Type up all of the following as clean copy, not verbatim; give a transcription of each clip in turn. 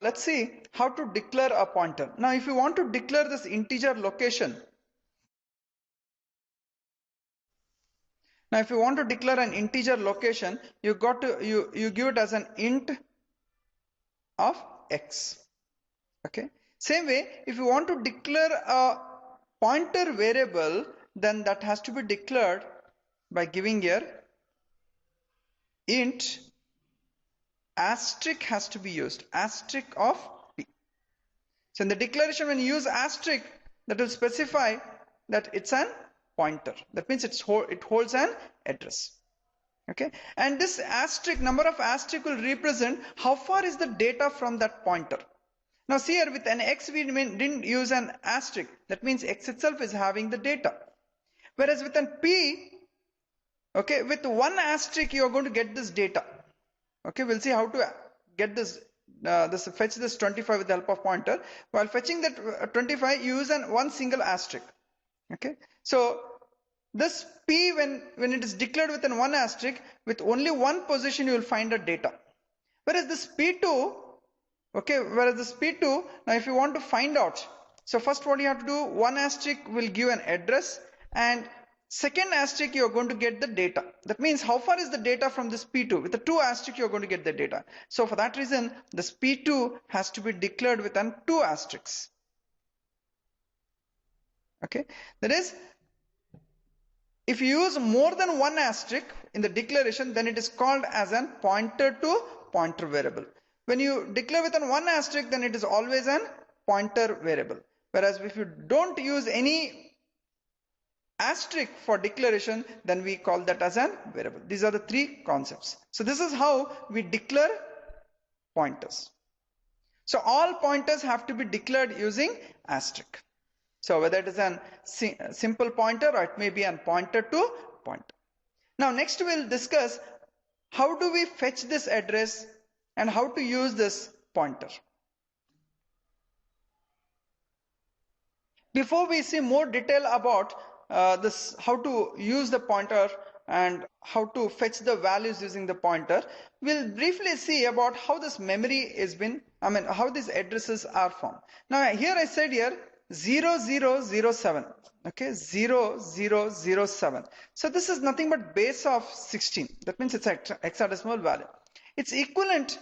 let's see how to declare a pointer. Now, if you want to declare this integer location, you give it as an int of x. Okay. Same way, if you want to declare a pointer variable, then that has to be declared by giving here int asterisk has to be used, asterisk of p. So in the declaration, when you use asterisk, that will specify that it's an pointer. That means it holds an address. Okay, and this asterisk, number of asterisk will represent how far is the data from that pointer. Now see here, with an x we didn't use an asterisk. That means x itself is having the data. Whereas with an p, okay, with one asterisk you are going to get this data. Okay, we'll see how to get this, fetch this 25 with the help of pointer. While fetching that 25, you use one single asterisk. Okay, so this p, when it is declared within one asterisk, with only one position you will find the data. Whereas this p2, okay, now if you want to find out, so first what you have to do, one asterisk will give an address, and second asterisk you are going to get the data. That means how far is the data from this p2? With the two asterisks you are going to get the data. So for that reason, this p2 has to be declared with an two asterisks. Okay, that is, if you use more than one asterisk in the declaration, then it is called as an pointer to pointer variable. When you declare with an one asterisk, then it is always an pointer variable. Whereas if you don't use any asterisk for declaration, then we call that as an variable. These are the three concepts. So this is how we declare pointers. So all pointers have to be declared using asterisk. So whether it is a simple pointer or it may be a pointer to pointer. Now next we'll discuss how do we fetch this address and how to use this pointer. Before we see more detail about this, how to use the pointer and how to fetch the values using the pointer, we'll briefly see about how this memory is how these addresses are formed. Now here I said here 0007. Okay, 0007. So this is nothing but base of 16. That means it's an hexadecimal value. Its equivalent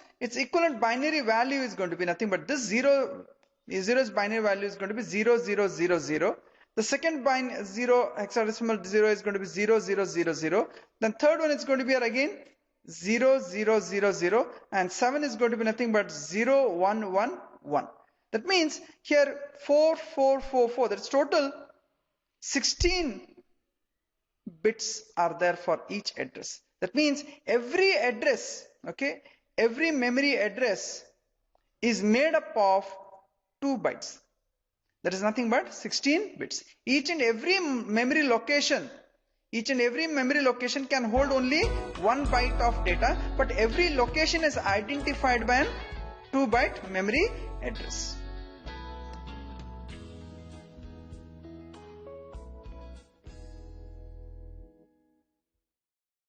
binary value is going to be nothing but this zero's binary value is going to be 0000. The second hexadecimal 0 is going to be 0000. Then third one is going to be again 0000, and 7 is going to be nothing but 0111. That means here 4444, that's total 16 bits are there for each address. That means every address, okay, every memory address is made up of 2 bytes. That is nothing but 16 bits. Each and every memory location can hold only 1 byte of data, but every location is identified by an 2 byte memory address.